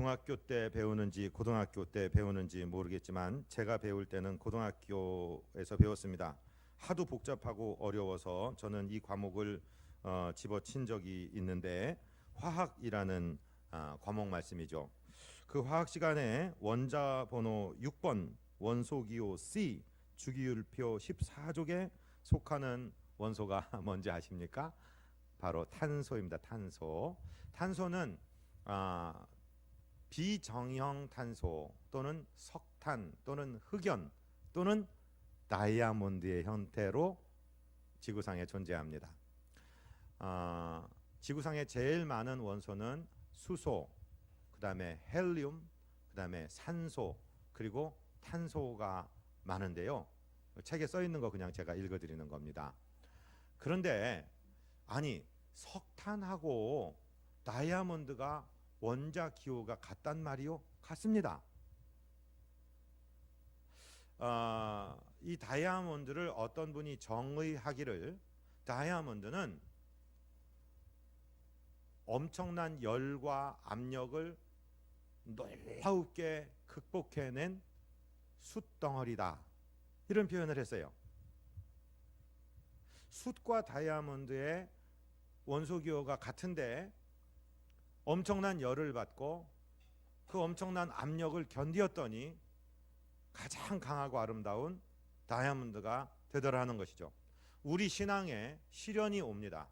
중학교 때 배우는지 고등학교 때 배우는지 모르겠지만 제가 배울 때는 고등학교에서 배웠습니다. 하도 복잡하고 어려워서 저는 이 과목을 집어친 적이 있는데 화학이라는 과목 말씀이죠. 그 화학 시간에 원자 번호 6번 원소기호 C 주기율표 14족에 속하는 원소가 뭔지 아십니까? 바로 탄소입니다. 탄소. 탄소는 비정형 탄소 또는 석탄 또는 흑연 또는 다이아몬드의 형태로 지구상에 존재합니다. 지구상에 제일 많은 원소는 수소, 그 다음에 헬륨, 그 다음에 산소, 그리고 탄소가 많은데요. 책에 써 있는 거 그냥 제가 읽어드리는 겁니다. 그런데 아니 석탄하고 다이아몬드가 원자 기호가 같단 말이요? 같습니다. 이 다이아몬드를 어떤 분이 정의하기를 다이아몬드는 엄청난 열과 압력을 놀랍게 극복해낸 숯덩어리다, 이런 표현을 했어요. 숯과 다이아몬드의 원소기호가 같은데 엄청난 열을 받고 그 엄청난 압력을 견디었더니 가장 강하고 아름다운 다이아몬드가 되더라는 것이죠. 우리 신앙에 시련이 옵니다.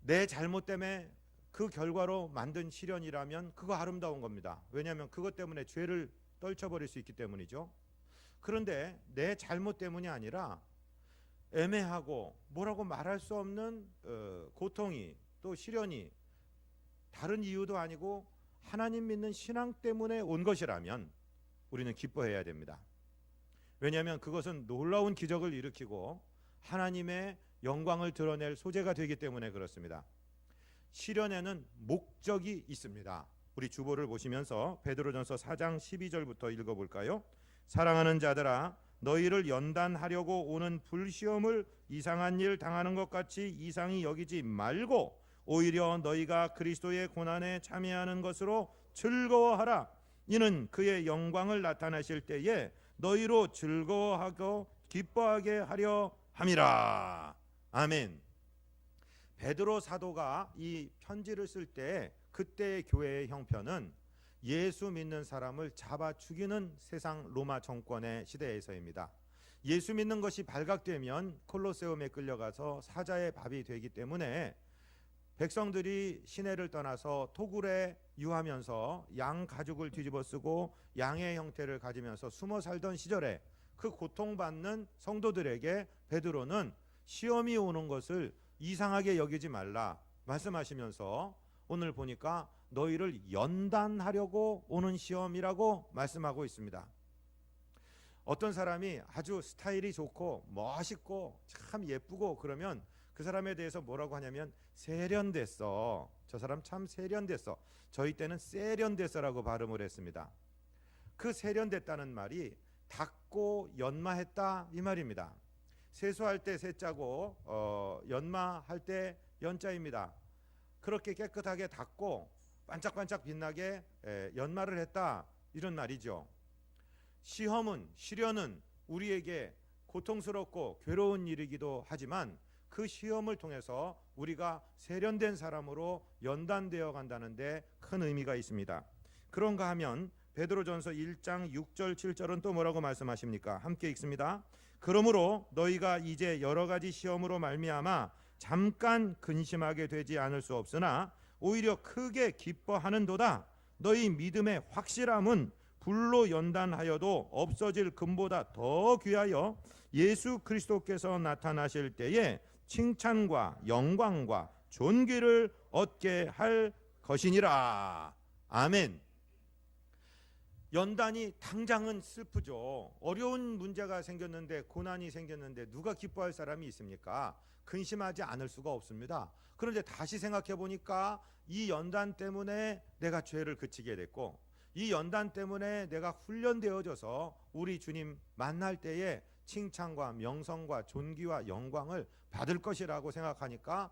내 잘못 때문에 그 결과로 만든 시련이라면 그거 아름다운 겁니다. 왜냐하면 그것 때문에 죄를 떨쳐버릴 수 있기 때문이죠. 그런데 내 잘못 때문이 아니라 애매하고 뭐라고 말할 수 없는 고통이 또 시련이 다른 이유도 아니고 하나님 믿는 신앙 때문에 온 것이라면 우리는 기뻐해야 됩니다. 왜냐하면 그것은 놀라운 기적을 일으키고 하나님의 영광을 드러낼 소재가 되기 때문에 그렇습니다. 시련에는 목적이 있습니다. 우리 주보를 보시면서 베드로전서 4장 12절부터 읽어볼까요? 사랑하는 자들아, 너희를 연단하려고 오는 불시험을 이상한 일 당하는 것 같이 이상히 여기지 말고 오히려 너희가 그리스도의 고난에 참여하는 것으로 즐거워하라. 이는 그의 영광을 나타내실 때에 너희로 즐거워하고 기뻐하게 하려 함이라. 아멘. 베드로 사도가 이 편지를 쓸 때 그때의 교회의 형편은 예수 믿는 사람을 잡아 죽이는 세상 로마 정권의 시대에서입니다. 예수 믿는 것이 발각되면 콜로세움에 끌려가서 사자의 밥이 되기 때문에 백성들이 시내를 떠나서 토굴에 유하면서 양 가죽을 뒤집어 쓰고 양의 형태를 가지면서 숨어 살던 시절에 그 고통받는 성도들에게 베드로는 시험이 오는 것을 이상하게 여기지 말라 말씀하시면서 오늘 보니까 너희를 연단하려고 오는 시험이라고 말씀하고 있습니다. 어떤 사람이 아주 스타일이 좋고 멋있고 참 예쁘고 그러면 그 사람에 대해서 뭐라고 하냐면 세련됐어. 저 사람 참 세련됐어. 저희 때는 세련됐어라고 발음을 했습니다. 그 세련됐다는 말이 닦고 연마했다 이 말입니다. 세수할 때 세자고 연마할 때 연자입니다. 그렇게 깨끗하게 닦고 반짝반짝 빛나게 연마를 했다 이런 말이죠. 시험은 시련은 우리에게 고통스럽고 괴로운 일이기도 하지만 그 시험을 통해서 우리가 세련된 사람으로 연단되어 간다는데 큰 의미가 있습니다. 그런가 하면 베드로전서 1장 6절 7절은 또 뭐라고 말씀하십니까? 함께 읽습니다. 그러므로 너희가 이제 여러 가지 시험으로 말미암아 잠깐 근심하게 되지 않을 수 없으나 오히려 크게 기뻐하는도다. 너희 믿음의 확실함은 불로 연단하여도 없어질 금보다 더 귀하여 예수 그리스도께서 나타나실 때에 칭찬과 영광과 존귀를 얻게 할 것이니라. 아멘. 연단이 당장은 슬프죠. 어려운 문제가 생겼는데 고난이 생겼는데 누가 기뻐할 사람이 있습니까? 근심하지 않을 수가 없습니다. 그런데 다시 생각해 보니까 이 연단 때문에 내가 죄를 그치게 됐고 이 연단 때문에 내가 훈련되어져서 우리 주님 만날 때에 칭찬과 명성과 존귀와 영광을 받을 것이라고 생각하니까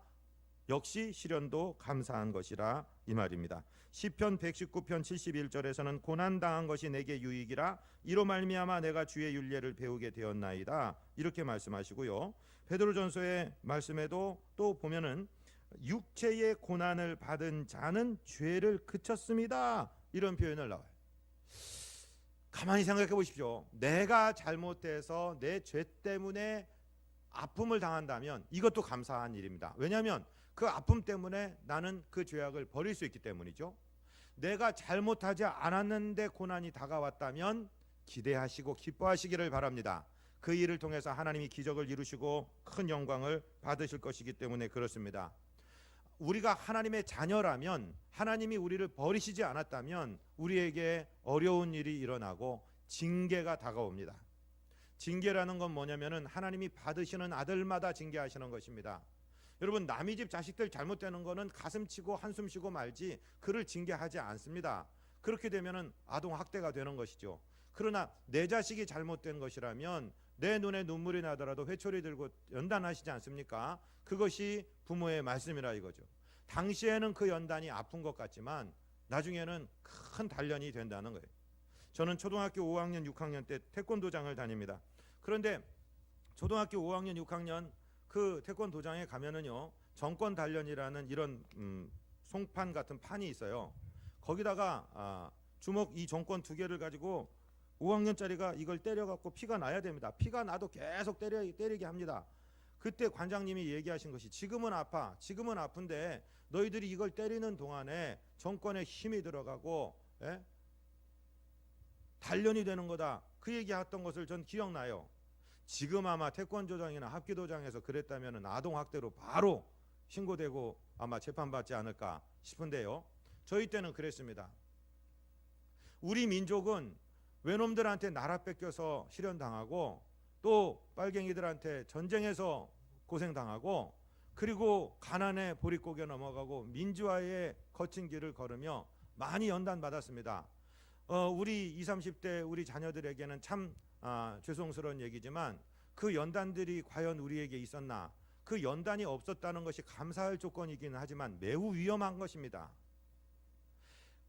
역시 시련도 감사한 것이라 이 말입니다. 시편 119편 71절에서는 고난당한 것이 내게 유익이라 이로 말미암아 내가 주의 율례를 배우게 되었나이다 이렇게 말씀하시고요. 베드로전서의 말씀에도 또 보면은 육체의 고난을 받은 자는 죄를 그쳤습니다 이런 표현을 나와요. 가만히 생각해 보십시오. 내가 잘못해서 내 죄 때문에 아픔을 당한다면 이것도 감사한 일입니다. 왜냐하면 그 아픔 때문에 나는 그 죄악을 버릴 수 있기 때문이죠. 내가 잘못하지 않았는데 고난이 다가왔다면 기대하시고 기뻐하시기를 바랍니다. 그 일을 통해서 하나님이 기적을 이루시고 큰 영광을 받으실 것이기 때문에 그렇습니다. 우리가 하나님의 자녀라면, 하나님이 우리를 버리시지 않았다면 우리에게 어려운 일이 일어나고 징계가 다가옵니다. 징계라는 건 뭐냐면은 하나님이 받으시는 아들마다 징계하시는 것입니다. 여러분, 남의 집 자식들 잘못되는 거는 가슴치고 한숨 쉬고 말지 그를 징계하지 않습니다. 그렇게 되면은 아동 학대가 되는 것이죠. 그러나 내 자식이 잘못된 것이라면 내 눈에 눈물이 나더라도 회초리 들고 연단하시지 않습니까? 그것이 부모의 말씀이라 이거죠. 당시에는 그 연단이 아픈 것 같지만 나중에는 큰 단련이 된다는 거예요. 저는 초등학교 5학년 6학년 때 태권도장을 다닙니다. 그런데 초등학교 5학년 6학년 그 태권도장에 가면은요, 정권 단련이라는 이런 송판 같은 판이 있어요. 거기다가 주먹 이 정권 2개를 가지고 5학년짜리가 이걸 때려갖고 피가 나야 됩니다. 피가 나도 계속 때리게 합니다. 그때 관장님이 얘기하신 것이 지금은 아파, 지금은 아픈데 너희들이 이걸 때리는 동안에 정권에 힘이 들어가고 단련이 되는 거다. 그 얘기했던 것을 전 기억나요. 지금 아마 태권도장이나 합기도장에서 그랬다면 아동학대로 바로 신고되고 아마 재판받지 않을까 싶은데요. 저희 때는 그랬습니다. 우리 민족은 외놈들한테 나라 뺏겨서 실현당하고 또 빨갱이들한테 전쟁에서 고생당하고 그리고 가난에 보릿고개 넘어가고 민주화의 거친 길을 걸으며 많이 연단받았습니다. 우리 20, 30대 우리 자녀들에게는 참 죄송스러운 얘기지만 그 연단들이 과연 우리에게 있었나? 그 연단이 없었다는 것이 감사할 조건이기는 하지만 매우 위험한 것입니다.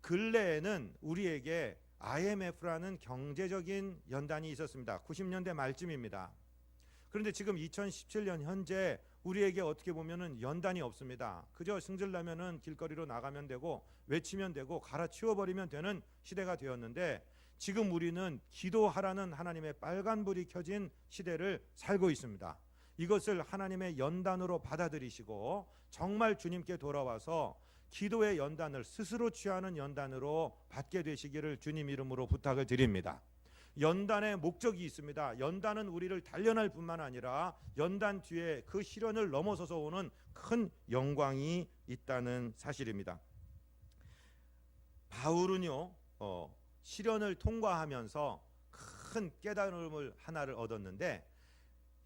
근래에는 우리에게 IMF라는 경제적인 연단이 있었습니다. 90년대 말쯤입니다. 그런데 지금 2017년 현재 우리에게 어떻게 보면은 연단이 없습니다. 그저 승질나면은 길거리로 나가면 되고 외치면 되고 갈아치워버리면 되는 시대가 되었는데 지금 우리는 기도하라는 하나님의 빨간불이 켜진 시대를 살고 있습니다. 이것을 하나님의 연단으로 받아들이시고 정말 주님께 돌아와서 기도의 연단을 스스로 취하는 연단으로 받게 되시기를 주님 이름으로 부탁을 드립니다. 연단의 목적이 있습니다. 연단은 우리를 단련할 뿐만 아니라 연단 뒤에 그 시련을 넘어서서 오는 큰 영광이 있다는 사실입니다. 바울은요, 시련을 통과하면서 큰 깨달음을 하나를 얻었는데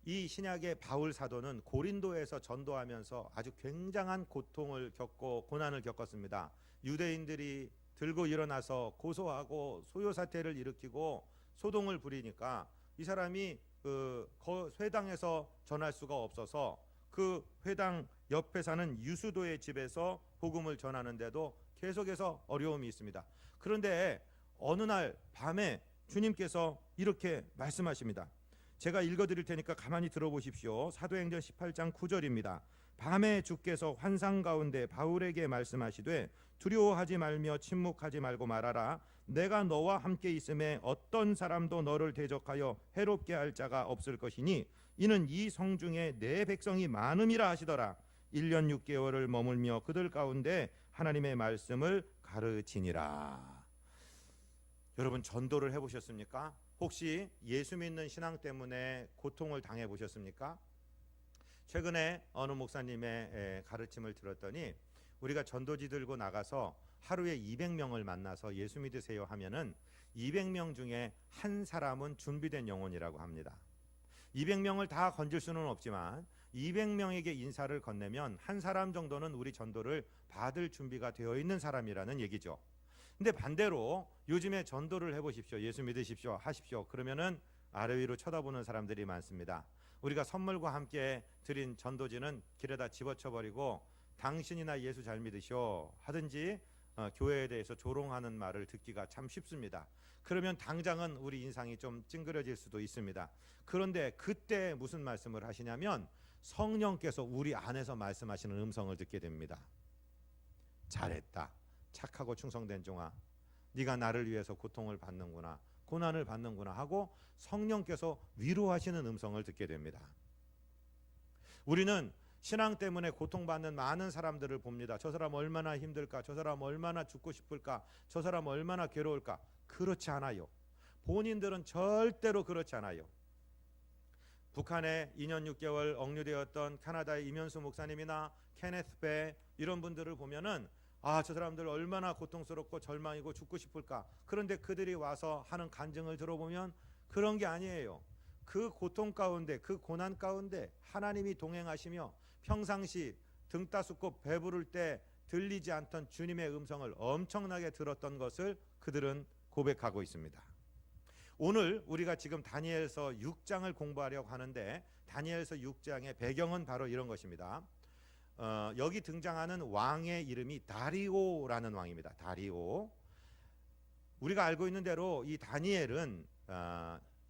이 신약의 바울 사도는 고린도에서 전도하면서 아주 굉장한 고통을 겪고 고난을 겪었습니다. 유대인들이 들고 일어나서 고소하고 소요 사태를 일으키고 소동을 부리니까 이 사람이 그 회당에서 전할 수가 없어서 그 회당 옆에 사는 유수도의 집에서 복음을 전하는데도 계속해서 어려움이 있습니다. 그런데 어느 날 밤에 주님께서 이렇게 말씀하십니다. 제가 읽어드릴 테니까 가만히 들어보십시오. 사도행전 18장 9절입니다. 밤에 주께서 환상 가운데 바울에게 말씀하시되 두려워하지 말며 침묵하지 말고 말하라. 내가 너와 함께 있음에 어떤 사람도 너를 대적하여 해롭게 할 자가 없을 것이니 이는 이 성중에 내 백성이 많음이라 하시더라. 1년 6개월을 머물며 그들 가운데 하나님의 말씀을 가르치니라. 여러분, 전도를 해보셨습니까? 혹시 예수 믿는 신앙 때문에 고통을 당해 보셨습니까? 최근에 어느 목사님의 가르침을 들었더니 우리가 전도지 들고 나가서 하루에 200명을 만나서 예수 믿으세요 하면은 200명 중에 한 사람은 준비된 영혼이라고 합니다. 200명을 다 건질 수는 없지만 200명에게 인사를 건네면 한 사람 정도는 우리 전도를 받을 준비가 되어 있는 사람이라는 얘기죠. 근데 반대로 요즘에 전도를 해보십시오. 예수 믿으십시오 하십시오. 그러면은 아래 위로 쳐다보는 사람들이 많습니다. 우리가 선물과 함께 드린 전도지는 길에다 집어쳐버리고 당신이나 예수 잘 믿으셔 하든지 교회에 대해서 조롱하는 말을 듣기가 참 쉽습니다. 그러면 당장은 우리 인상이 좀 찡그려질 수도 있습니다. 그런데 그때 무슨 말씀을 하시냐면 성령께서 우리 안에서 말씀하시는 음성을 듣게 됩니다. 잘했다. 착하고 충성된 종아. 네가 나를 위해서 고통을 받는구나. 고난을 받는구나 하고 성령께서 위로하시는 음성을 듣게 됩니다. 우리는 신앙 때문에 고통받는 많은 사람들을 봅니다. 저 사람 얼마나 힘들까? 저 사람 얼마나 죽고 싶을까? 저 사람 얼마나 괴로울까? 그렇지 않아요. 본인들은 절대로 그렇지 않아요. 북한에 2년 6개월 억류되었던 캐나다의 이면수 목사님이나 케네스 베 이런 분들을 보면은 저 사람들 얼마나 고통스럽고 절망이고 죽고 싶을까? 그런데 그들이 와서 하는 간증을 들어보면 그런 게 아니에요. 그 고통 가운데, 그 고난 가운데 하나님이 동행하시며 평상시 등 따숩고 배부를 때 들리지 않던 주님의 음성을 엄청나게 들었던 것을 그들은 고백하고 있습니다. 오늘 우리가 지금 다니엘서 6장을 공부하려고 하는데 다니엘서 6장의 배경은 바로 이런 것입니다. 여기 등장하는 왕의 이름이 다리오라는 왕입니다. 다리오. 우리가 알고 있는 대로 이 다니엘은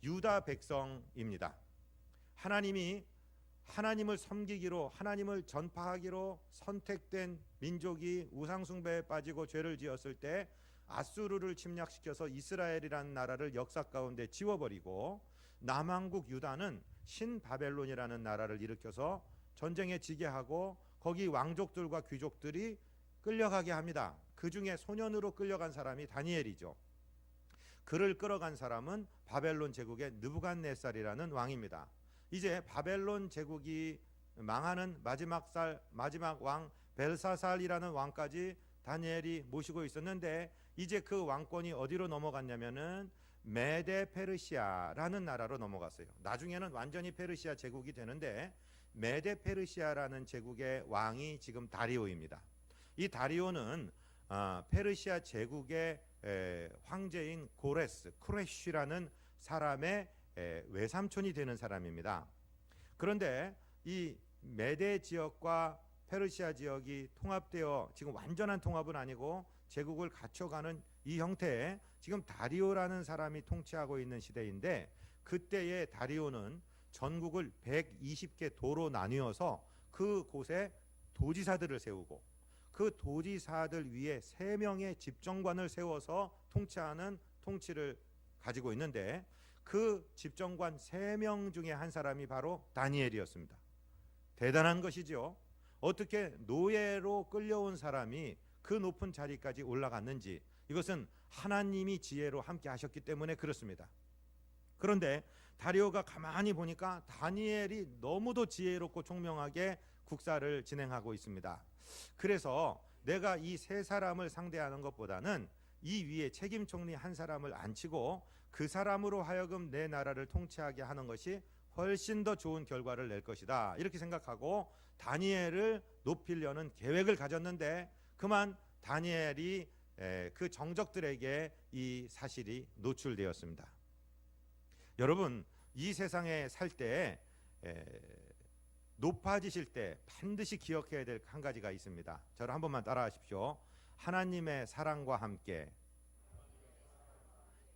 유다 백성입니다. 하나님이 하나님을 섬기기로 하나님을 전파하기로 선택된 민족이 우상숭배에 빠지고 죄를 지었을 때 아수르를 침략시켜서 이스라엘이라는 나라를 역사 가운데 지워버리고 남왕국 유다는 신바벨론이라는 나라를 일으켜서 전쟁에 지게 하고 거기 왕족들과 귀족들이 끌려가게 합니다. 그 중에 소년으로 끌려간 사람이 다니엘이죠. 그를 끌어간 사람은 바벨론 제국의 느부갓네살이라는 왕입니다. 이제 바벨론 제국이 망하는 마지막 왕 벨사살이라는 왕까지 다니엘이 모시고 있었는데 이제 그 왕권이 어디로 넘어갔냐면은 메데 페르시아라는 나라로 넘어갔어요. 나중에는 완전히 페르시아 제국이 되는데 메데 페르시아라는 제국의 왕이 지금 다리오입니다. 이 다리오는 페르시아 제국의 황제인 쿠레쉬라는 사람의 외삼촌이 되는 사람입니다. 그런데 이 메데 지역과 페르시아 지역이 통합되어 지금 완전한 통합은 아니고 제국을 갖춰가는 이 형태에 지금 다리오라는 사람이 통치하고 있는 시대인데 그때의 다리오는 전국을 120개 도로 나뉘어서 그곳에 도지사들을 세우고 그 도지사들 위에 3명의 집정관을 세워서 통치하는 통치를 가지고 있는데 그 집정관 3명 중에 한 사람이 바로 다니엘이었습니다. 대단한 것이죠. 어떻게 노예로 끌려온 사람이 그 높은 자리까지 올라갔는지 이것은 하나님이 지혜로 함께 하셨기 때문에 그렇습니다. 그런데 다리오가 가만히 보니까 다니엘이 너무도 지혜롭고 총명하게 국사를 진행하고 있습니다. 그래서 내가 이 3사람을 상대하는 것보다는 이 위에 책임 총리 한 사람을 앉히고 그 사람으로 하여금 내 나라를 통치하게 하는 것이 훨씬 더 좋은 결과를 낼 것이다. 이렇게 생각하고 다니엘을 높이려는 계획을 가졌는데 그만 다니엘이 그 정적들에게 이 사실이 노출되었습니다. 여러분, 이 세상에 살 때 높아지실 때 반드시 기억해야 될 한 가지가 있습니다. 저를 한 번만 따라하십시오. 하나님의 사랑과 함께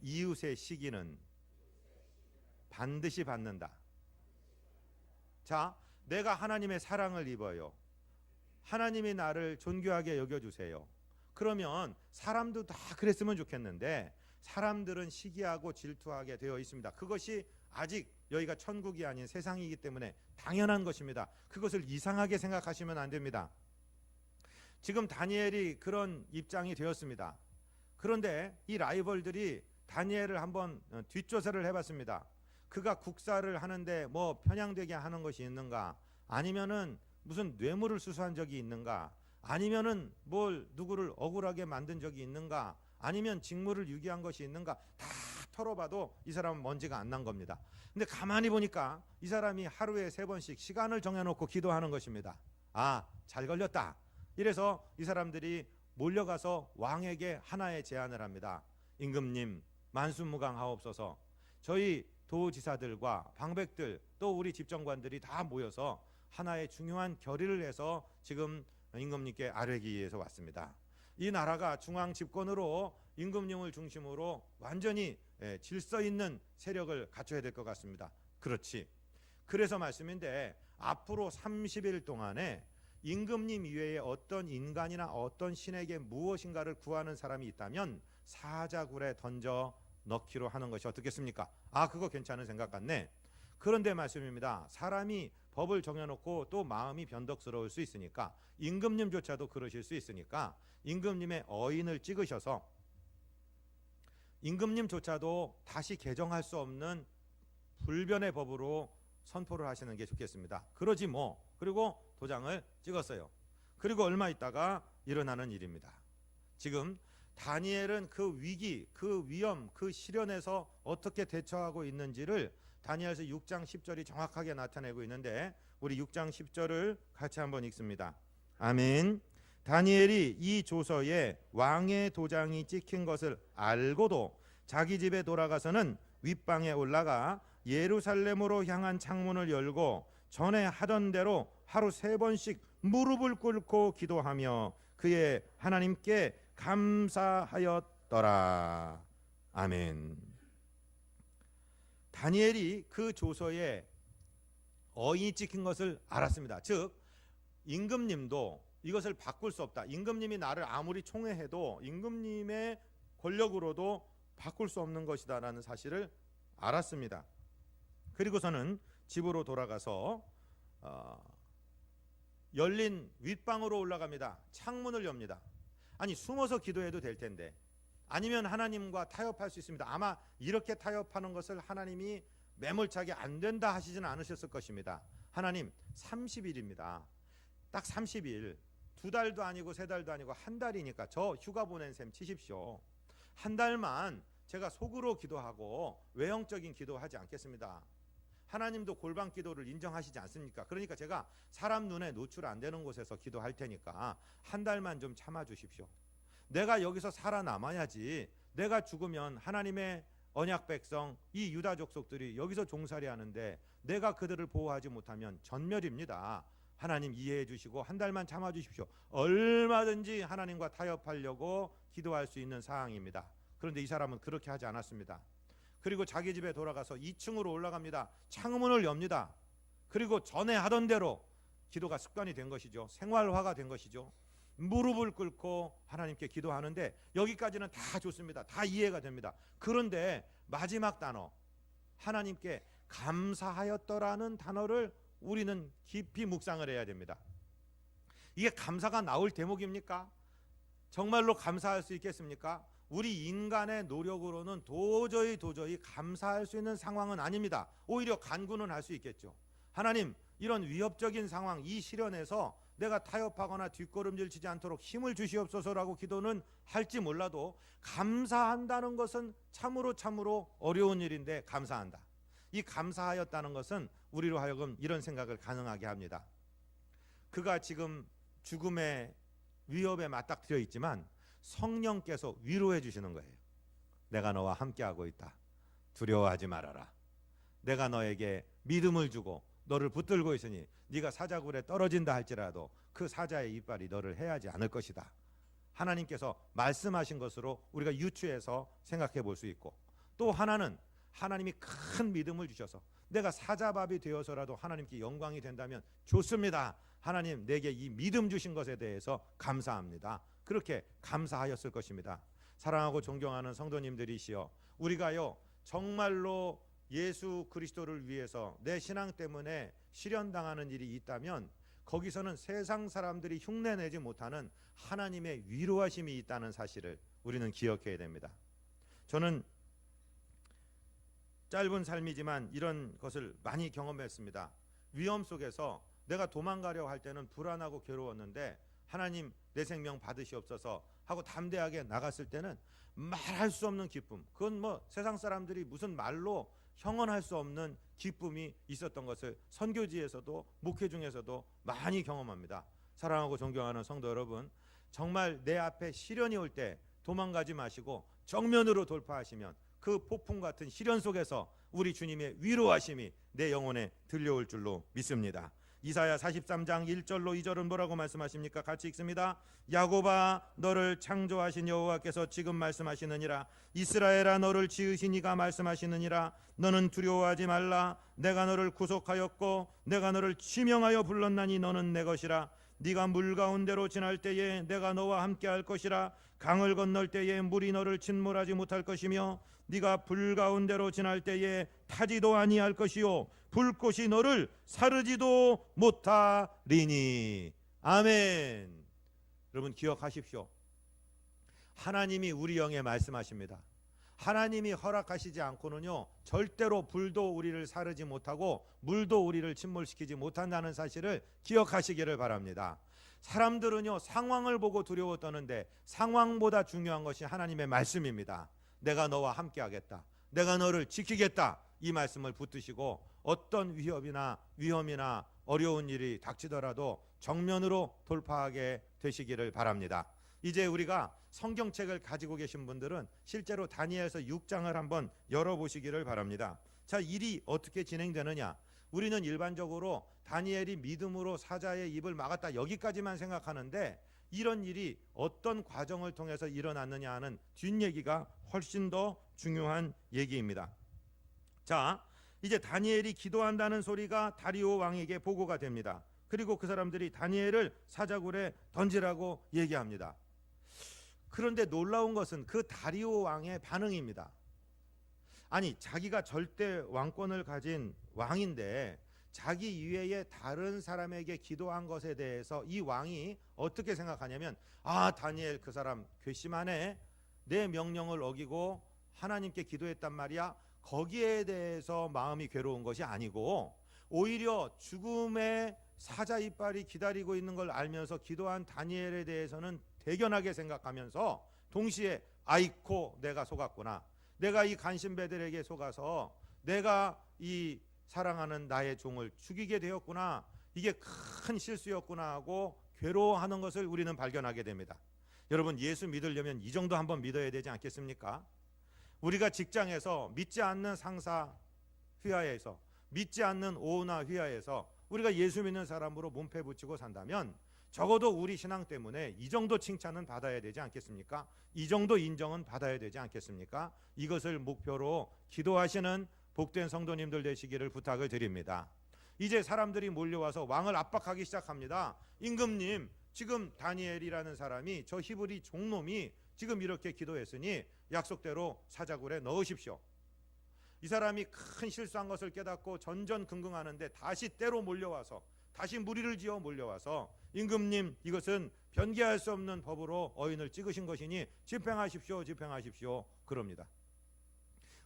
이웃의 시기는 반드시 받는다. 자, 내가 하나님의 사랑을 입어요. 하나님이 나를 존귀하게 여겨주세요. 그러면 사람도 다 그랬으면 좋겠는데 사람들은 시기하고 질투하게 되어 있습니다. 그것이 아직 여기가 천국이 아닌 세상이기 때문에 당연한 것입니다. 그것을 이상하게 생각하시면 안 됩니다. 지금 다니엘이 그런 입장이 되었습니다. 그런데 이 라이벌들이 다니엘을 한번 뒷조사를 해봤습니다. 그가 국사를 하는데 뭐 편향되게 하는 것이 있는가? 아니면은 무슨 뇌물을 수수한 적이 있는가? 아니면은 뭘 누구를 억울하게 만든 적이 있는가? 아니면 직무를 유기한 것이 있는가? 다 털어봐도 이 사람은 먼지가 안 난 겁니다. 근데 가만히 보니까 이 사람이 하루에 3번씩 시간을 정해놓고 기도하는 것입니다. 잘 걸렸다. 이래서 이 사람들이 몰려가서 왕에게 하나의 제안을 합니다. 임금님, 만수무강하옵소서. 저희 도지사들과 방백들 또 우리 집정관들이 다 모여서 하나의 중요한 결의를 해서 지금 임금님께 아뢰기 위해서 왔습니다. 이 나라가 중앙 집권으로 임금님을 중심으로 완전히 질서 있는 세력을 갖춰야 될 것 같습니다. 그렇지. 그래서 말씀인데 앞으로 30일 동안에 임금님 이외에 어떤 인간이나 어떤 신에게 무엇인가를 구하는 사람이 있다면 사자굴에 던져 넣기로 하는 것이 어떻겠습니까? 그거 괜찮은 생각 같네. 그런데 말씀입니다. 사람이 법을 정해놓고 또 마음이 변덕스러울 수 있으니까, 임금님조차도 그러실 수 있으니까 임금님의 어인을 찍으셔서 임금님조차도 다시 개정할 수 없는 불변의 법으로 선포를 하시는 게 좋겠습니다. 그러지 뭐. 그리고 도장을 찍었어요. 그리고 얼마 있다가 일어나는 일입니다. 지금 다니엘은 그 위기, 그 위험, 그 시련에서 어떻게 대처하고 있는지를 다니엘서 6장 10절이 정확하게 나타내고 있는데, 우리 6장 10절을 같이 한번 읽습니다. 아멘. 다니엘이 이 조서에 왕의 도장이 찍힌 것을 알고도 자기 집에 돌아가서는 윗방에 올라가 예루살렘으로 향한 창문을 열고 전에 하던 대로 하루 3번씩 무릎을 꿇고 기도하며 그의 하나님께 감사하였더라. 아멘. 다니엘이 그 조서에 어인이 찍힌 것을 알았습니다. 즉 임금님도 이것을 바꿀 수 없다. 임금님이 나를 아무리 총애해도 임금님의 권력으로도 바꿀 수 없는 것이다 라는 사실을 알았습니다. 그리고서는 집으로 돌아가서 열린 윗방으로 올라갑니다. 창문을 엽니다. 아니, 숨어서 기도해도 될 텐데, 아니면 하나님과 타협할 수 있습니다. 아마 이렇게 타협하는 것을 하나님이 매몰차게 안 된다 하시지는 않으셨을 것입니다. 하나님, 30일입니다. 딱 30일. 2달도 아니고 3달도 아니고 한 달이니까 저 휴가 보낸 셈 치십시오. 한 달만 제가 속으로 기도하고 외형적인 기도하지 않겠습니다. 하나님도 골방 기도를 인정하시지 않습니까? 그러니까 제가 사람 눈에 노출 안 되는 곳에서 기도할 테니까 한 달만 좀 참아 주십시오. 내가 여기서 살아남아야지. 내가 죽으면 하나님의 언약 백성 이 유다 족속들이 여기서 종살이 하는데 내가 그들을 보호하지 못하면 전멸입니다. 하나님 이해해 주시고 한 달만 참아 주십시오. 얼마든지 하나님과 타협하려고 기도할 수 있는 상황입니다. 그런데 이 사람은 그렇게 하지 않았습니다. 그리고 자기 집에 돌아가서 2층으로 올라갑니다. 창문을 엽니다. 그리고 전에 하던 대로 기도가 습관이 된 것이죠. 생활화가 된 것이죠. 무릎을 꿇고 하나님께 기도하는데 여기까지는 다 좋습니다. 다 이해가 됩니다. 그런데 마지막 단어, 하나님께 감사하였더라는 단어를 우리는 깊이 묵상을 해야 됩니다. 이게 감사가 나올 대목입니까? 정말로 감사할 수 있겠습니까? 우리 인간의 노력으로는 도저히 감사할 수 있는 상황은 아닙니다. 오히려 간구는 할 수 있겠죠. 하나님, 이런 위협적인 상황, 이 시련에서 내가 타협하거나 뒷걸음질 치지 않도록 힘을 주시옵소서라고 기도는 할지 몰라도 감사한다는 것은 참으로 어려운 일인데 감사한다. 이 감사하였다는 것은 우리로 하여금 이런 생각을 가능하게 합니다. 그가 지금 죽음의 위협에 맞닥뜨려 있지만 성령께서 위로해 주시는 거예요. 내가 너와 함께하고 있다. 두려워하지 말아라. 내가 너에게 믿음을 주고 너를 붙들고 있으니 네가 사자굴에 떨어진다 할지라도 그 사자의 이빨이 너를 해하지 않을 것이다. 하나님께서 말씀하신 것으로 우리가 유추해서 생각해 볼 수 있고, 또 하나는 하나님이 큰 믿음을 주셔서 내가 사자밥이 되어서라도 하나님께 영광이 된다면 좋습니다. 하나님, 내게 이 믿음 주신 것에 대해서 감사합니다. 그렇게 감사하였을 것입니다. 사랑하고 존경하는 성도님들이시여, 우리가요 정말로 예수 그리스도를 위해서 내 신앙 때문에 시련당하는 일이 있다면 거기서는 세상 사람들이 흉내내지 못하는 하나님의 위로하심이 있다는 사실을 우리는 기억해야 됩니다. 저는 짧은 삶이지만 이런 것을 많이 경험했습니다. 위험 속에서 내가 도망가려 할 때는 불안하고 괴로웠는데 하나님 내 생명 받으시옵소서 하고 담대하게 나갔을 때는 말할 수 없는 기쁨, 그건 뭐 세상 사람들이 무슨 말로 형언할 수 없는 기쁨이 있었던 것을 선교지에서도 목회 중에서도 많이 경험합니다. 사랑하고 존경하는 성도 여러분, 정말 내 앞에 시련이 올 때 도망가지 마시고 정면으로 돌파하시면 그 폭풍 같은 시련 속에서 우리 주님의 위로하심이 내 영혼에 들려올 줄로 믿습니다. 이사야 43장 1절로 2절은 뭐라고 말씀하십니까? 같이 읽습니다. 야곱아 너를 창조하신 여호와께서 지금 말씀하시느니라. 이스라엘아 너를 지으신 이가 말씀하시느니라. 너는 두려워하지 말라. 내가 너를 구속하였고 내가 너를 지명하여 불렀나니 너는 내 것이라. 네가 물 가운데로 지날 때에 내가 너와 함께 할 것이라. 강을 건널 때에 물이 너를 침몰하지 못할 것이며 네가 불 가운데로 지날 때에 타지도 아니할 것이요 불꽃이 너를 사르지도 못하리니. 아멘. 여러분 기억하십시오. 하나님이 우리 영에 말씀하십니다. 하나님이 허락하시지 않고는요 절대로 불도 우리를 사르지 못하고 물도 우리를 침몰시키지 못한다는 사실을 기억하시기를 바랍니다. 사람들은요 상황을 보고 두려워 떠는데 상황보다 중요한 것이 하나님의 말씀입니다. 내가 너와 함께 하겠다. 내가 너를 지키겠다. 이 말씀을 붙드시고 어떤 위험이나 어려운 일이 닥치더라도 정면으로 돌파하게 되시기를 바랍니다. 이제 우리가 성경책을 가지고 계신 분들은 실제로 다니엘서 6장을 한번 열어보시기를 바랍니다. 자, 일이 어떻게 진행되느냐? 우리는 일반적으로 다니엘이 믿음으로 사자의 입을 막았다 여기까지만 생각하는데 이런 일이 어떤 과정을 통해서 일어났느냐 하는 뒷얘기가 훨씬 더 중요한 얘기입니다. 자, 이제 다니엘이 기도한다는 소리가 다리오 왕에게 보고가 됩니다. 그리고 그 사람들이 다니엘을 사자굴에 던지라고 얘기합니다. 그런데 놀라운 것은 그 다리오 왕의 반응입니다. 아니, 자기가 절대 왕권을 가진 왕인데 자기 이외에 다른 사람에게 기도한 것에 대해서 이 왕이 어떻게 생각하냐면, 아, 다니엘 그 사람 괘씸하네. 내 명령을 어기고 하나님께 기도했단 말이야. 거기에 대해서 마음이 괴로운 것이 아니고 오히려 죽음의 사자 이빨이 기다리고 있는 걸 알면서 기도한 다니엘에 대해서는 대견하게 생각하면서 동시에 아이코 내가 속았구나. 내가 이 간신배들에게 속아서 내가 이 사랑하는 나의 종을 죽이게 되었구나. 이게 큰 실수였구나 하고 괴로워하는 것을 우리는 발견하게 됩니다. 여러분, 예수 믿으려면 이 정도 한번 믿어야 되지 않겠습니까? 우리가 직장에서 믿지 않는 상사 휘하에서, 믿지 않는 오나 휘하에서 우리가 예수 믿는 사람으로 몸패 붙이고 산다면 적어도 우리 신앙 때문에 이 정도 칭찬은 받아야 되지 않겠습니까? 이 정도 인정은 받아야 되지 않겠습니까? 이것을 목표로 기도하시는 복된 성도님들 되시기를 부탁을 드립니다. 이제 사람들이 몰려와서 왕을 압박하기 시작합니다. 임금님, 지금 다니엘이라는 사람이, 저 히브리 종놈이 지금 이렇게 기도했으니 약속대로 사자굴에 넣으십시오. 이 사람이 큰 실수한 것을 깨닫고 전전긍긍하는데 다시 때로 몰려와서, 다시 무리를 지어 몰려와서, 임금님, 이것은 변개할 수 없는 법으로 어인을 찍으신 것이니 집행하십시오, 집행하십시오, 그럽니다.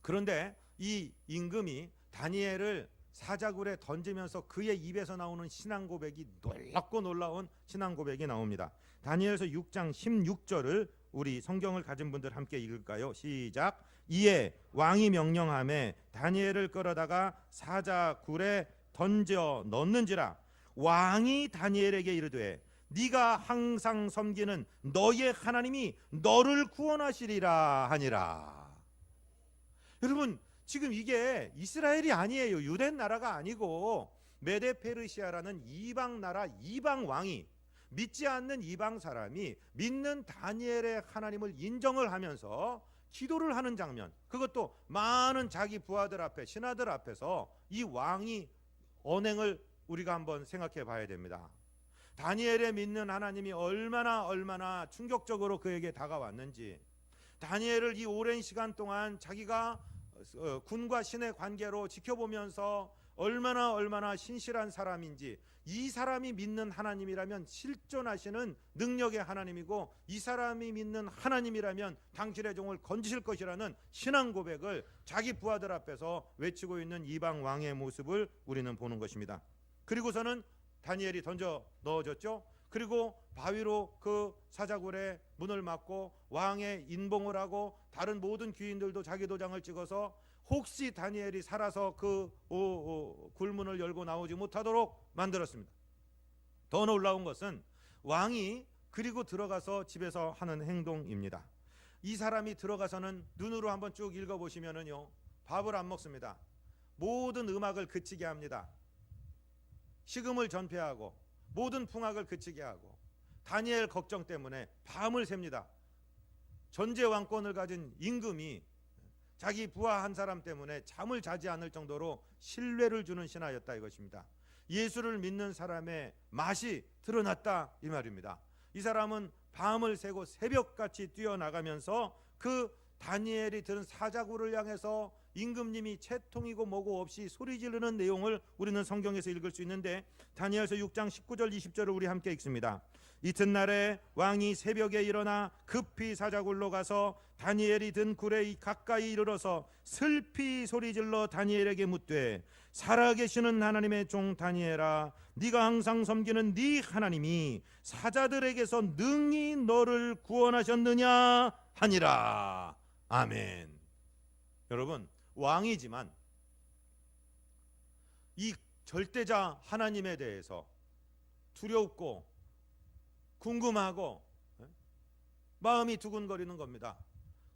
그런데 이 임금이 다니엘을 사자굴에 던지면서 그의 입에서 나오는 신앙 고백이 놀랍고 놀라운 신앙 고백이 나옵니다. 다니엘서 6장 16절을 우리 성경을 가진 분들 함께 읽을까요? 시작. 이에 왕이 명령하매 다니엘을 끌어다가 사자굴에 던져 넣는지라. 왕이 다니엘에게 이르되 네가 항상 섬기는 너의 하나님이 너를 구원하시리라 하니라. 여러분, 지금 이게 이스라엘이 아니에요. 유대 나라가 아니고 메데 페르시아라는 이방 나라 이방 왕이, 믿지 않는 이방 사람이 믿는 다니엘의 하나님을 인정을 하면서 기도를 하는 장면, 그것도 많은 자기 부하들 앞에, 신하들 앞에서 이 왕이 언행을 우리가 한번 생각해 봐야 됩니다. 다니엘의 믿는 하나님이 얼마나 충격적으로 그에게 다가왔는지, 다니엘을 이 오랜 시간 동안 자기가 군과 신의 관계로 지켜보면서 얼마나 신실한 사람인지, 이 사람이 믿는 하나님이라면 실존하시는 능력의 하나님이고 이 사람이 믿는 하나님이라면 당신의 종을 건지실 것이라는 신앙 고백을 자기 부하들 앞에서 외치고 있는 이방 왕의 모습을 우리는 보는 것입니다. 그리고서는 다니엘이 던져 넣어졌죠. 그리고 바위로 그 사자굴에 문을 막고 왕의 인봉을 하고 다른 모든 귀인들도 자기 도장을 찍어서 혹시 다니엘이 살아서 그 굴문을 열고 나오지 못하도록 만들었습니다. 더 놀라운 것은 왕이 그리고 들어가서 집에서 하는 행동입니다. 이 사람이 들어가서는 눈으로 한번 쭉 읽어보시면은요, 밥을 안 먹습니다. 모든 음악을 그치게 합니다. 식음을 전폐하고 모든 풍악을 그치게 하고 다니엘 걱정 때문에 밤을 셉니다. 전제 왕권을 가진 임금이 자기 부하 한 사람 때문에 잠을 자지 않을 정도로 신뢰를 주는 신하였다 이것입니다. 예수를 믿는 사람의 맛이 드러났다 이 말입니다. 이 사람은 밤을 새고 새벽같이 뛰어나가면서 그 다니엘이 들은 사자굴을 향해서 임금님이 채통이고 뭐고 없이 소리 지르는 내용을 우리는 성경에서 읽을 수 있는데, 다니엘서 6장 19절 20절을 우리 함께 읽습니다. 이튿날에 왕이 새벽에 일어나 급히 사자굴로 가서 다니엘이 든 굴에 가까이 이르러서 슬피 소리질러 다니엘에게 묻되, 살아계시는 하나님의 종 다니엘아, 네가 항상 섬기는 네 하나님이 사자들에게서 능히 너를 구원하셨느냐 하니라. 아멘. 여러분, 왕이지만 이 절대자 하나님에 대해서 두렵고 궁금하고 마음이 두근거리는 겁니다.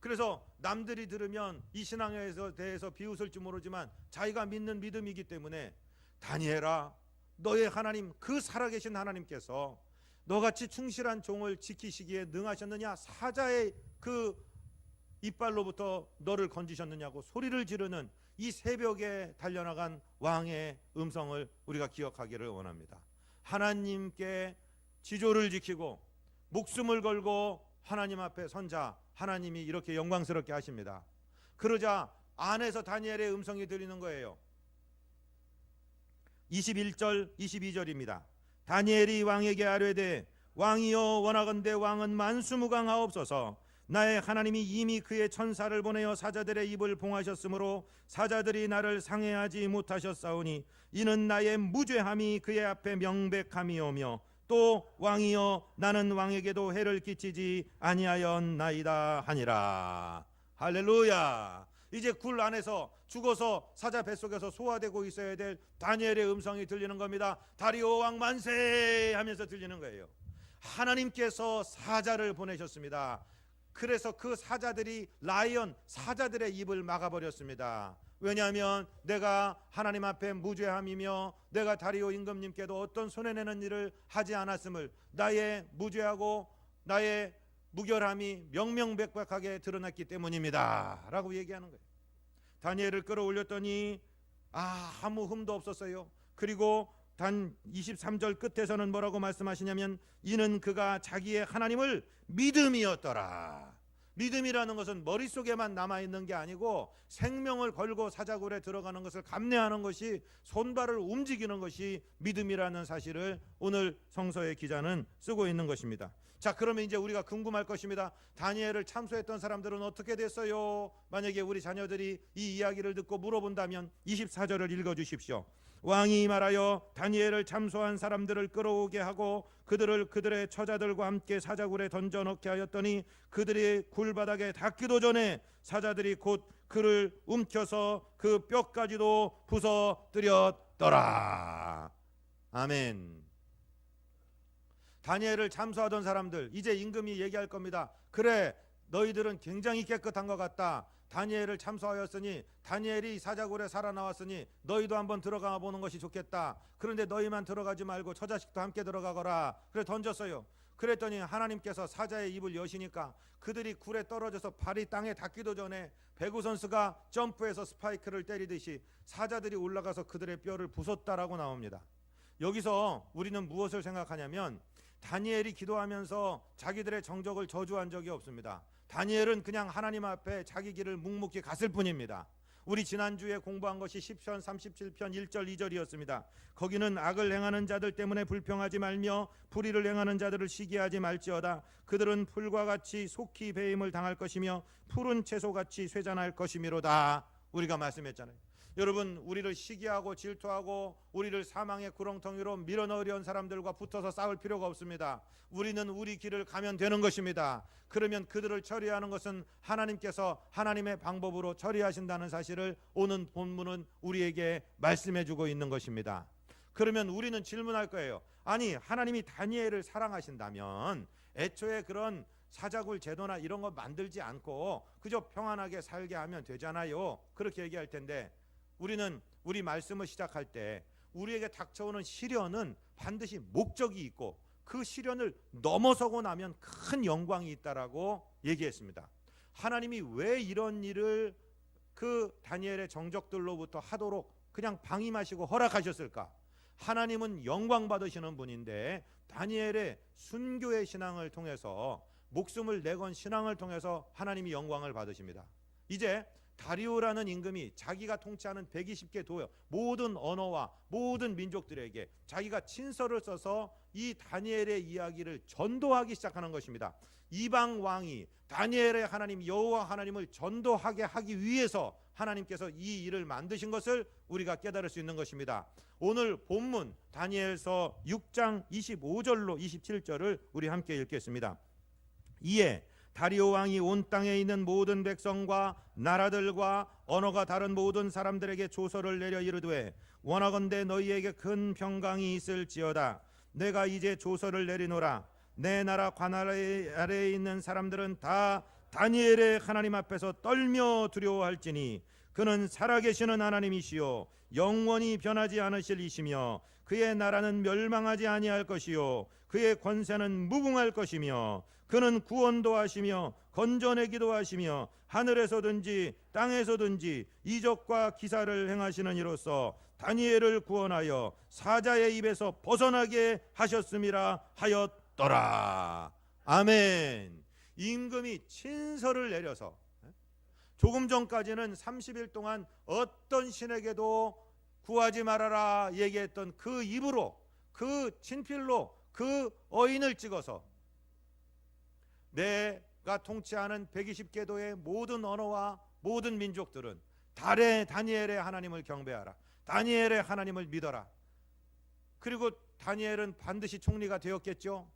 그래서 남들이 들으면 이 신앙에 대해서 비웃을지 모르지만 자기가 믿는 믿음이기 때문에, 다니엘아, 너의 하나님, 그 살아계신 하나님께서 너같이 충실한 종을 지키시기에 능하셨느냐, 사자의 그 이빨로부터 너를 건지셨느냐고 소리를 지르는 이 새벽에 달려나간 왕의 음성을 우리가 기억하기를 원합니다. 하나님께 지조를 지키고 목숨을 걸고 하나님 앞에 선자, 하나님이 이렇게 영광스럽게 하십니다. 그러자 안에서 다니엘의 음성이 들리는 거예요. 21절 22절입니다. 다니엘이 왕에게 아뢰되, 왕이여, 원하건대 왕은 만수무강하옵소서. 나의 하나님이 이미 그의 천사를 보내어 사자들의 입을 봉하셨으므로 사자들이 나를 상해하지 못하셨사오니 이는 나의 무죄함이 그의 앞에 명백함이오며, 또 왕이여, 나는 왕에게도 해를 끼치지 아니하였나이다 하니라. 할렐루야. 이제 굴 안에서 죽어서 사자 뱃속에서 소화되고 있어야 될 다니엘의 음성이 들리는 겁니다. 다리오 왕 만세 하면서 들리는 거예요. 하나님께서 사자를 보내셨습니다. 그래서 그 사자들이 라이언, 사자들의 입을 막아버렸습니다. 왜냐하면 내가 하나님 앞에 무죄함이며 내가 다리오 임금님께도 어떤 손해내는 일을 하지 않았음을, 나의 무죄하고 나의 무결함이 명명백백하게 드러났기 때문입니다 라고 얘기하는 거예요. 다니엘을 끌어올렸더니 아무 흠도 없었어요. 그리고 단 23절 끝에서는 뭐라고 말씀하시냐면, 이는 그가 자기의 하나님을 믿음이었더라. 믿음이라는 것은 머릿속에만 남아있는 게 아니고 생명을 걸고 사자굴에 들어가는 것을 감내하는 것이, 손발을 움직이는 것이 믿음이라는 사실을 오늘 성서의 기자는 쓰고 있는 것입니다. 자, 그러면 이제 우리가 궁금할 것입니다. 다니엘을 참소했던 사람들은 어떻게 됐어요? 만약에 우리 자녀들이 이 이야기를 듣고 물어본다면 24절을 읽어주십시오. 왕이 말하여 다니엘을 참소한 사람들을 끌어오게 하고 그들을 그들의 처자들과 함께 사자굴에 던져넣게 하였더니 그들이 굴바닥에 닿기도 전에 사자들이 곧 그를 움켜서 그 뼈까지도 부서뜨렸더라. 아멘. 다니엘을 참소하던 사람들, 이제 임금이 얘기할 겁니다. 그래, 너희들은 굉장히 깨끗한 것 같다. 다니엘을 참소하였으니, 다니엘이 사자굴에 살아나왔으니 너희도 한번 들어가 보는 것이 좋겠다. 그런데 너희만 들어가지 말고 처자식도 함께 들어가거라. 그래 던졌어요. 그랬더니 하나님께서 사자의 입을 여시니까 그들이 굴에 떨어져서 발이 땅에 닿기도 전에 배구 선수가 점프해서 스파이크를 때리듯이 사자들이 올라가서 그들의 뼈를 부쉈다라고 나옵니다. 여기서 우리는 무엇을 생각하냐면, 다니엘이 기도하면서 자기들의 정적을 저주한 적이 없습니다. 다니엘은 그냥 하나님 앞에 자기 길을 묵묵히 갔을 뿐입니다. 우리 지난주에 공부한 것이 시편 37편 1절 2절이었습니다. 거기는 악을 행하는 자들 때문에 불평하지 말며 불의를 행하는 자들을 시기하지 말지어다. 그들은 풀과 같이 속히 배임을 당할 것이며 푸른 채소같이 쇠잔할 것이미로다. 우리가 말씀했잖아요. 여러분, 우리를 시기하고 질투하고 우리를 사망의 구렁텅이로 밀어넣으려는 사람들과 붙어서 싸울 필요가 없습니다. 우리는 우리 길을 가면 되는 것입니다. 그러면 그들을 처리하는 것은 하나님께서 하나님의 방법으로 처리하신다는 사실을 오늘 본문은 우리에게 말씀해주고 있는 것입니다. 그러면 우리는 질문할 거예요. 아니, 하나님이 다니엘을 사랑하신다면 애초에 그런 사자굴 제도나 이런 거 만들지 않고 그저 평안하게 살게 하면 되잖아요. 그렇게 얘기할 텐데, 우리는 우리 말씀을 시작할 때 우리에게 닥쳐오는 시련은 반드시 목적이 있고 그 시련을 넘어서고 나면 큰 영광이 있다라고 얘기했습니다. 하나님이 왜 이런 일을 그 다니엘의 정적들로부터 하도록 그냥 방임하시고 허락하셨을까? 하나님은 영광 받으시는 분인데 다니엘의 순교의 신앙을 통해서, 목숨을 내건 신앙을 통해서 하나님이 영광을 받으십니다. 이제 다리오라는 임금이 자기가 통치하는 120개 도의 모든 언어와 모든 민족들에게 자기가 친서를 써서 이 다니엘의 이야기를 전도하기 시작하는 것입니다. 이방 왕이 다니엘의 하나님 여호와 하나님을 전도하게 하기 위해서 하나님께서 이 일을 만드신 것을 우리가 깨달을 수 있는 것입니다. 오늘 본문 다니엘서 6장 25절로 27절을 우리 함께 읽겠습니다. 이에 다리오 왕이 온 땅에 있는 모든 백성과 나라들과 언어가 다른 모든 사람들에게 조서를 내려 이르되 원하건대 너희에게 큰 평강이 있을지어다. 내가 이제 조서를 내리노라. 내 나라 관아래에 있는 사람들은 다 다니엘의 하나님 앞에서 떨며 두려워할지니 그는 살아계시는 하나님이시요 영원히 변하지 않으실 이시며 그의 나라는 멸망하지 아니할 것이요 그의 권세는 무궁할 것이며 그는 구원도 하시며 건져내기도 하시며 하늘에서든지 땅에서든지 이적과 기사를 행하시는 이로써 다니엘을 구원하여 사자의 입에서 벗어나게 하셨음이라 하였더라. 아멘. 임금이 친서를 내려서 조금 전까지는 30일 동안 어떤 신에게도 구하지 말아라 얘기했던 그 입으로, 그 친필로 그 어인을 찍어서 내가 통치하는 120개도의 모든 언어와 모든 민족들은 다니엘의 하나님을 경배하라. 다니엘의 하나님을 믿어라. 그리고 다니엘은 반드시 총리가 되었겠죠.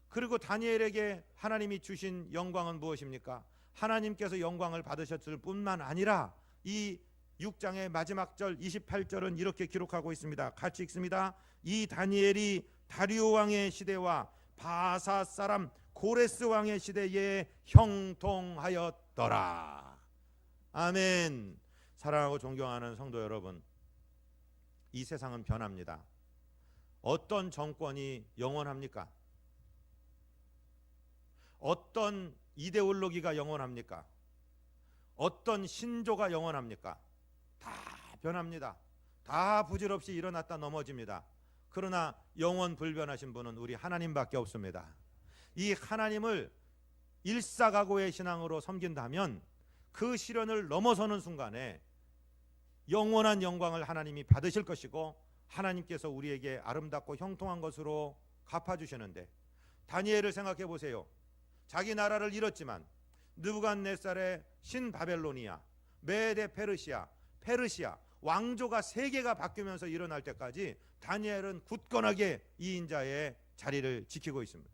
그리고 다니엘에게 하나님이 주신 영광은 무엇입니까? 하나님께서 영광을 받으셨을 뿐만 아니라 이 6장의 마지막 절 28절은 이렇게 기록하고 있습니다. 같이 읽습니다. 이 다니엘이 다리오 왕의 시대와 바사 사람 고레스 왕의 시대에 형통하였더라. 아멘. 사랑하고 존경하는 성도 여러분, 이 세상은 변합니다. 어떤 정권이 영원합니까? 어떤 이데올로기가 영원합니까? 어떤 신조가 영원합니까? 다 변합니다. 다 부질없이 일어났다 넘어집니다. 그러나 영원 불변하신 분은 우리 하나님밖에 없습니다. 이 하나님을 일사각오의 신앙으로 섬긴다면 그 시련을 넘어서는 순간에 영원한 영광을 하나님이 받으실 것이고 하나님께서 우리에게 아름답고 형통한 것으로 갚아주시는데, 다니엘을 생각해 보세요. 자기 나라를 잃었지만 느부갓네살의 신바벨로니아, 메데 페르시아 왕조가 3개가 바뀌면서 일어날 때까지 다니엘은 굳건하게 이 인자의 자리를 지키고 있습니다.